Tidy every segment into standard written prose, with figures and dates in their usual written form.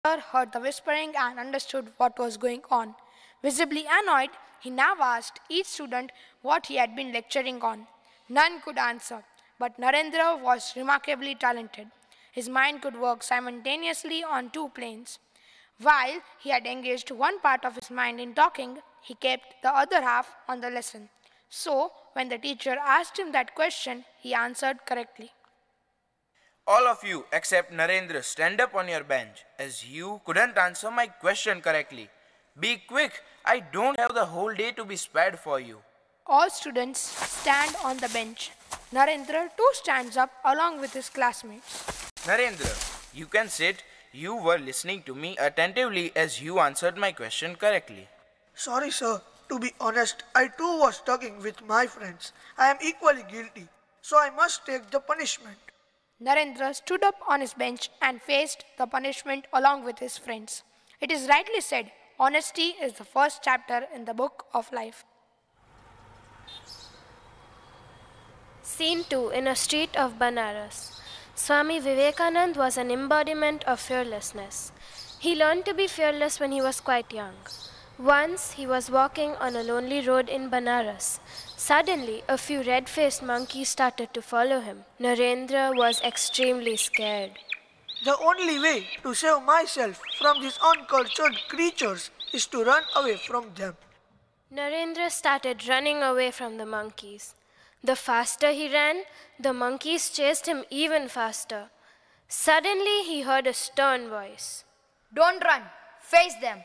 heard the whispering and understood what was going on. Visibly annoyed, he now asked each student what he had been lecturing on. None could answer, but Narendra was remarkably talented. His mind could work simultaneously on two planes. While he had engaged one part of his mind in talking, he kept the other half on the lesson. So, when the teacher asked him that question, he answered correctly. All of you except Narendra, stand up on your bench, as you couldn't answer my question correctly. Be quick, I don't have the whole day to be spared for you. All students stand on the bench. Narendra too stands up along with his classmates. Narendra, you can sit. You were listening to me attentively as you answered my question correctly. Sorry, sir. To be honest, I too was talking with my friends. I am equally guilty, so I must take the punishment. Narendra stood up on his bench and faced the punishment along with his friends. It is rightly said, honesty is the first chapter in the book of life. Scene 2 in a street of Banaras. Swami Vivekananda was an embodiment of fearlessness. He learned to be fearless when he was quite young. Once he was walking on a lonely road in Banaras. Suddenly, a few red-faced monkeys started to follow him. Narendra was extremely scared. The only way to save myself from these uncultured creatures is to run away from them. Narendra started running away from the monkeys. The faster he ran, the monkeys chased him even faster. Suddenly, he heard a stern voice. Don't run, face them.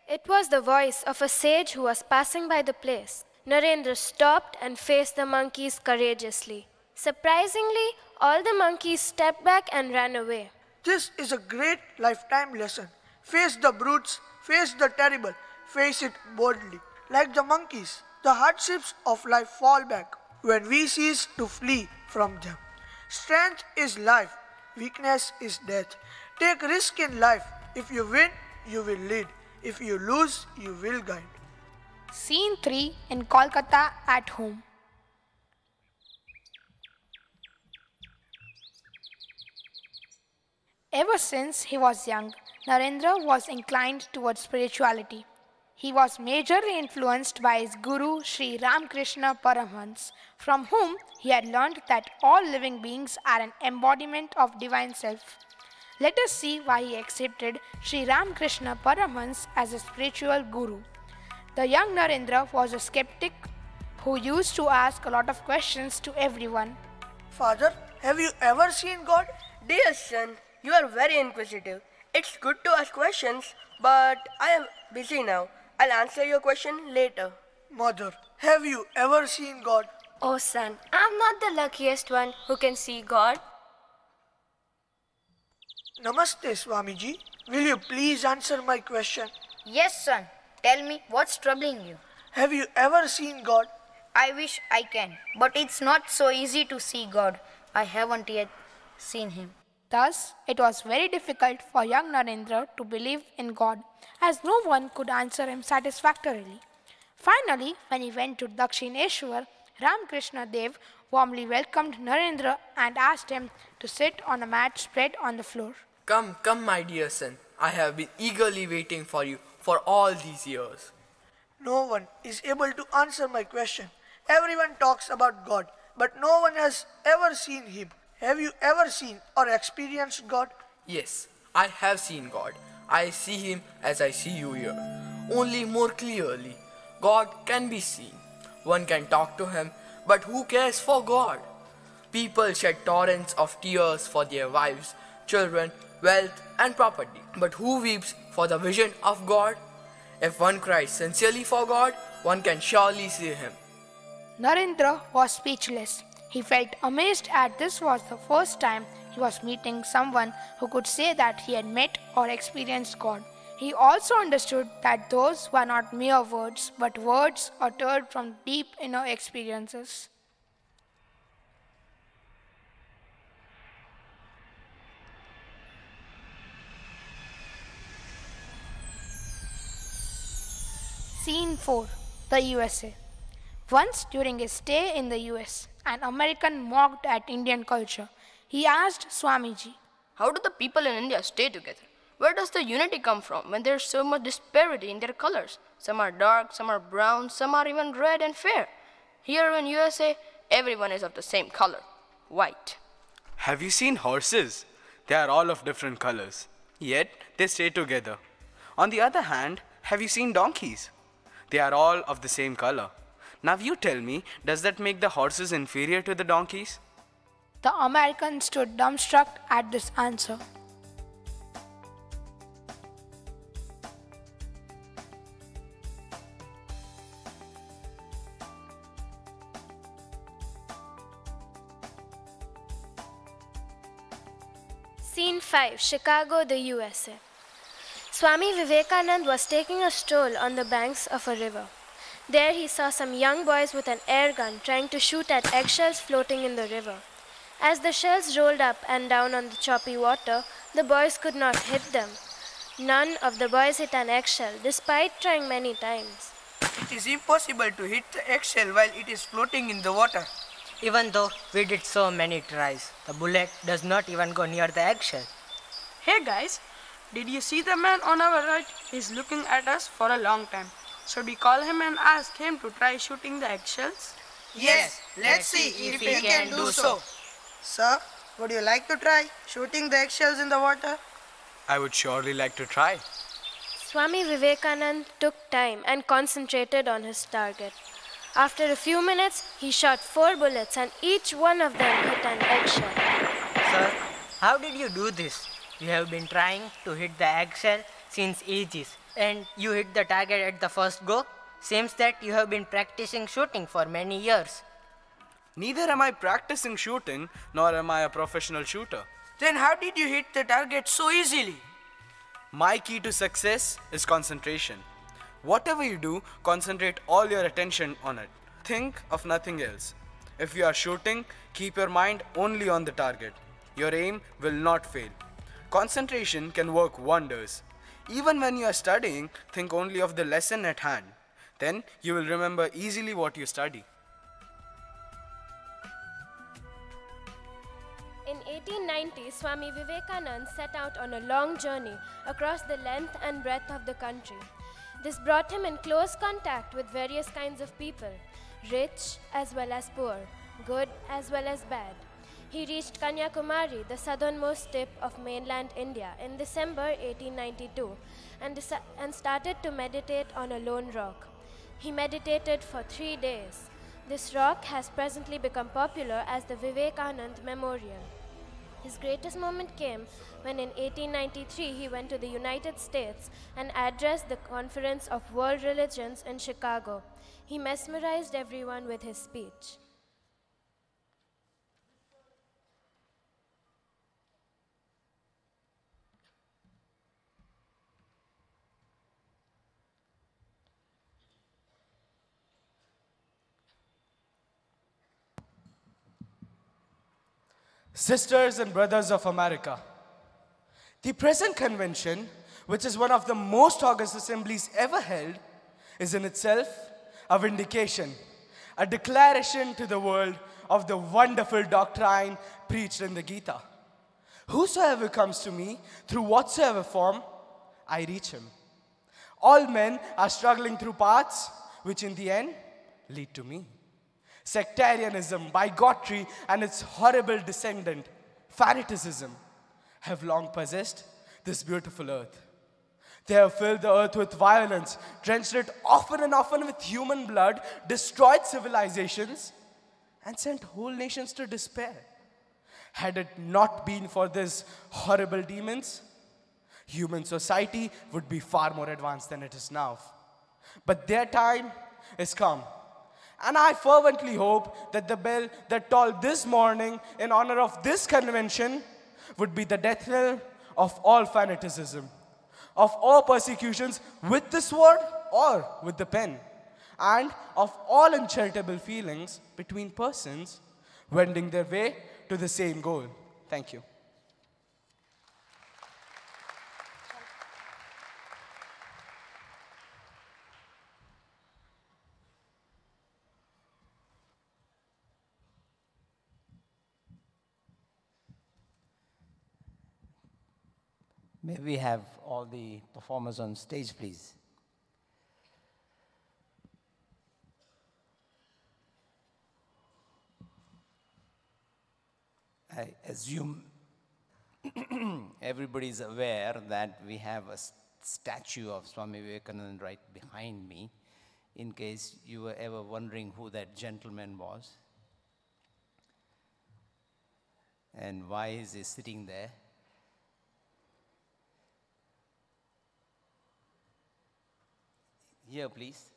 It was the voice of a sage who was passing by the place. Narendra stopped and faced the monkeys courageously. Surprisingly, all the monkeys stepped back and ran away. This is a great lifetime lesson. Face the brutes, face the terrible, face it boldly. Like the monkeys, the hardships of life fall back when we cease to flee from them. Strength is life, weakness is death. Take risk in life. If you win, you will lead. If you lose, you will guide. Scene 3 in Kolkata at home. Ever since he was young, Narendra was inclined towards spirituality. He was majorly influenced by his guru Sri Ramakrishna Paramhans, from whom he had learned that all living beings are an embodiment of divine self. Let us see why he accepted Sri Ramakrishna Paramhans as a spiritual guru. The young Narendra was a skeptic who used to ask a lot of questions to everyone. Father, have you ever seen God? Dear son, you are very inquisitive. It's good to ask questions, but I am busy now. I'll answer your question later. Mother, have you ever seen God? Oh son, I'm not the luckiest one who can see God. Namaste, Swamiji. Will you please answer my question? Yes, son. Tell me what's troubling you. Have you ever seen God? I wish I can, but it's not so easy to see God. I haven't yet seen him. Thus, it was very difficult for young Narendra to believe in God, as no one could answer him satisfactorily. Finally, when he went to Dakshineshwar, Ramakrishna Dev warmly welcomed Narendra and asked him to sit on a mat spread on the floor. Come, my dear son. I have been eagerly waiting for you for all these years. No one is able to answer my question. Everyone talks about God, but no one has ever seen him. Have you ever seen or experienced God? Yes, I have seen God. I see him as I see you here, only more clearly. God can be seen. One can talk to him, but who cares for God? People shed torrents of tears for their wives, children, wealth and property. But who weeps for the vision of God? If one cries sincerely for God, one can surely see him. Narendra was speechless. He felt amazed as this was the first time he was meeting someone who could say that he had met or experienced God. He also understood that those were not mere words, but words uttered from deep inner experiences. Scene 4. The USA. Once during his stay in the US, an American mocked at Indian culture. He asked Swamiji, "How do the people in India stay together? where does the unity come from when there's so much disparity in their colors? Some are dark, some are brown, some are even red and fair. Here in USA, everyone is of the same color, white. Have you seen horses? They are all of different colors, yet they stay together. On the other hand, have you seen donkeys? They are all of the same color. Now you tell me, does that make the horses inferior to the donkeys? The American stood dumbstruck at this answer. Scene 5, Chicago, the USA. Swami Vivekananda was taking a stroll on the banks of a river. There he saw some young boys with an air gun trying to shoot at eggshells floating in the river. As the shells rolled up and down on the choppy water, the boys could not hit them. None of the boys hit an eggshell, despite trying many times. It is impossible to hit the eggshell while it is floating in the water. Even though we did so many tries, the bullet does not even go near the eggshell. Hey guys, did you see the man on our right? He's looking at us for a long time. Should we call him and ask him to try shooting the eggshells? Yes, let's see if he can do so. Sir, would you like to try shooting the eggshells in the water? I would surely like to try. Swami Vivekananda took time and concentrated on his target. After a few minutes, he shot 4 bullets and each one of them hit an eggshell. Sir, how did you do this? You have been trying to hit the eggshell since ages, and you hit the target at the first go? Seems that you have been practicing shooting for many years. Neither am I practicing shooting, nor am I a professional shooter. Then how did you hit the target so easily? My key to success is concentration. Whatever you do, concentrate all your attention on it. Think of nothing else. If you are shooting, keep your mind only on the target. Your aim will not fail. Concentration can work wonders. Even when you are studying, think only of the lesson at hand. Then you will remember easily what you study. In 1890, Swami Vivekananda set out on a long journey across the length and breadth of the country. This brought him in close contact with various kinds of people, rich as well as poor, good as well as bad. He reached Kanyakumari, the southernmost tip of mainland India, in December 1892 and started to meditate on a lone rock. He meditated for 3 days. This rock has presently become popular as the Vivekananda Memorial. His greatest moment came when in 1893 he went to the United States and addressed the Conference of World Religions in Chicago. He mesmerized everyone with his speech. Sisters and brothers of America, the present convention, which is one of the most august assemblies ever held, is in itself a vindication, a declaration to the world of the wonderful doctrine preached in the Gita. Whosoever comes to me through whatsoever form, I reach him. All men are struggling through paths which in the end lead to me. Sectarianism, bigotry, and its horrible descendant, fanaticism, have long possessed this beautiful earth. They have filled the earth with violence, drenched it often and often with human blood, destroyed civilizations, and sent whole nations to despair. Had it not been for these horrible demons, human society would be far more advanced than it is now. But their time is come. And I fervently hope that the bell that tolled this morning in honor of this convention would be the death knell of all fanaticism, of all persecutions with the sword or with the pen, and of all uncharitable feelings between persons wending their way to the same goal. Thank you. May we have all the performers on stage, please? I assume everybody is aware that we have a statue of Swami Vivekananda right behind me, in case you were ever wondering who that gentleman was and why is he sitting there. Here, please.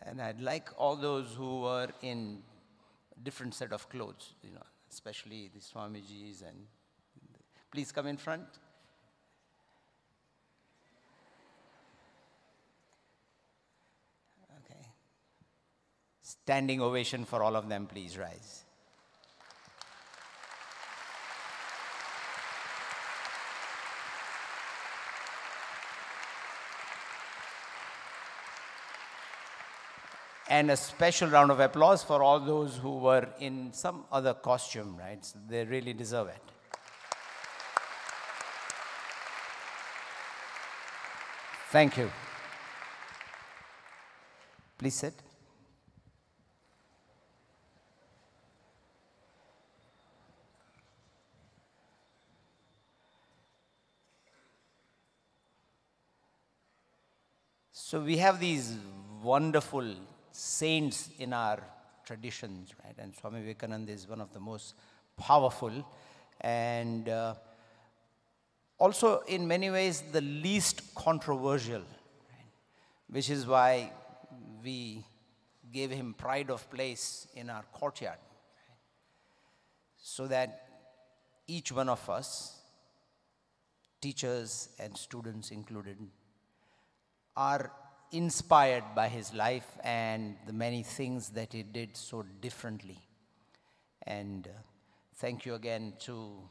And I'd like all those who were in different set of clothes, especially the Swamijis, and please come in front. Okay. Standing ovation for all of them, please rise. And a special round of applause for all those who were in some other costume, right? So they really deserve it. Thank you. Please sit. So we have these wonderful saints in our traditions, right? And Swami Vivekananda is one of the most powerful and also in many ways the least controversial, right? Which is why we gave him pride of place in our courtyard, right? So that each one of us, teachers and students included, are inspired by his life and the many things that he did so differently. And thank you again to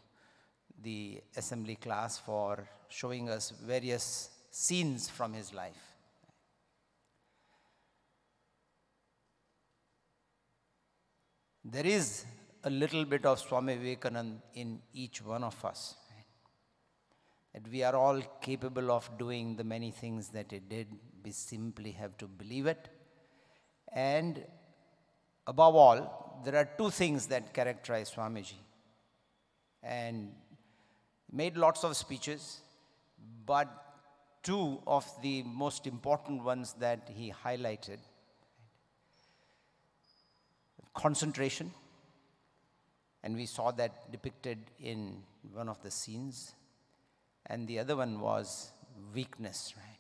the assembly class for showing us various scenes from his life. There is a little bit of Swami Vivekananda in each one of us. That we are all capable of doing the many things that he did. We simply have to believe it. And above all, there are two things that characterize Swamiji. And made lots of speeches, but two of the most important ones that he highlighted: concentration, and we saw that depicted in one of the scenes. And the other one was weakness, right?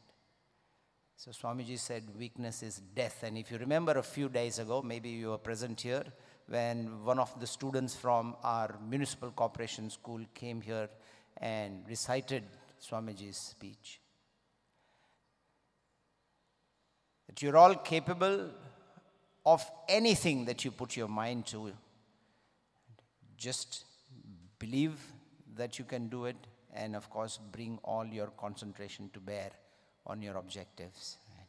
So Swamiji said weakness is death. And if you remember a few days ago, maybe you were present here, when one of the students from our municipal corporation school came here and recited Swamiji's speech. That you're all capable of anything that you put your mind to. Just believe that you can do it. And of course, bring all your concentration to bear on your objectives. Right?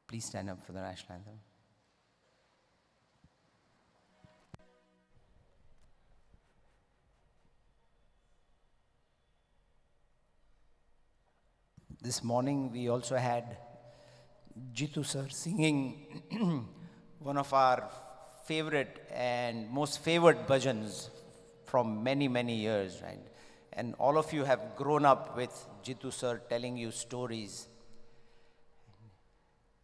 Please stand up for the national anthem. This morning, we also had Jitu sir singing one of our favorite and most favored bhajans from many, many years, right? And all of you have grown up with Jitu sir telling you stories.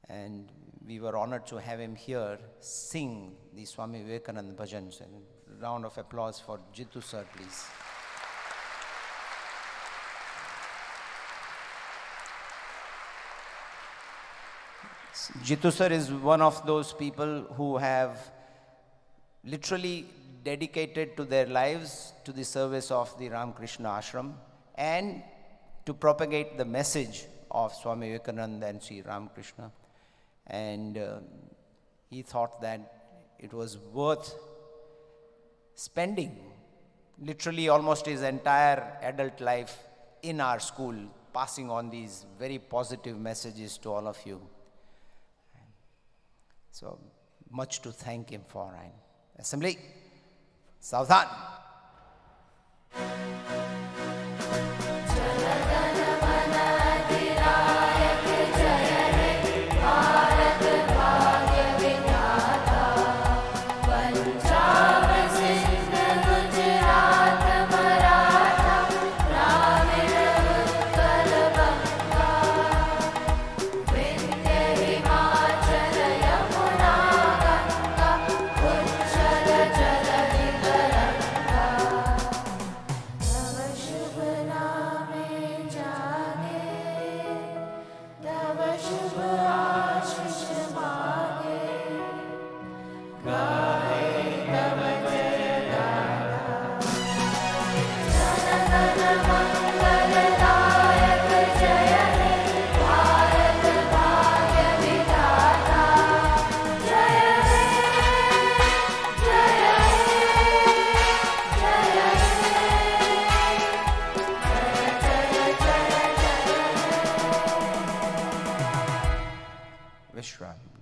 And we were honored to have him here sing the Swami Vivekananda bhajans. And a round of applause for Jitu sir, please. Jitu sir is one of those people who have literally dedicated to their lives to the service of the Ramakrishna Ashram and to propagate the message of Swami Vivekananda and Sri Ramakrishna. And he thought that it was worth spending literally almost his entire adult life in our school passing on these very positive messages to all of you. So much to thank him for. And Assembly, Savdhan.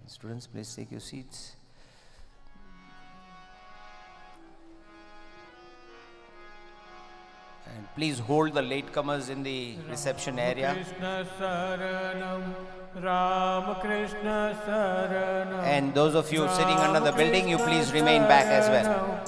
Students, please take your seats. And please hold the latecomers in the reception area. And those of you sitting under the building, you please remain back as well.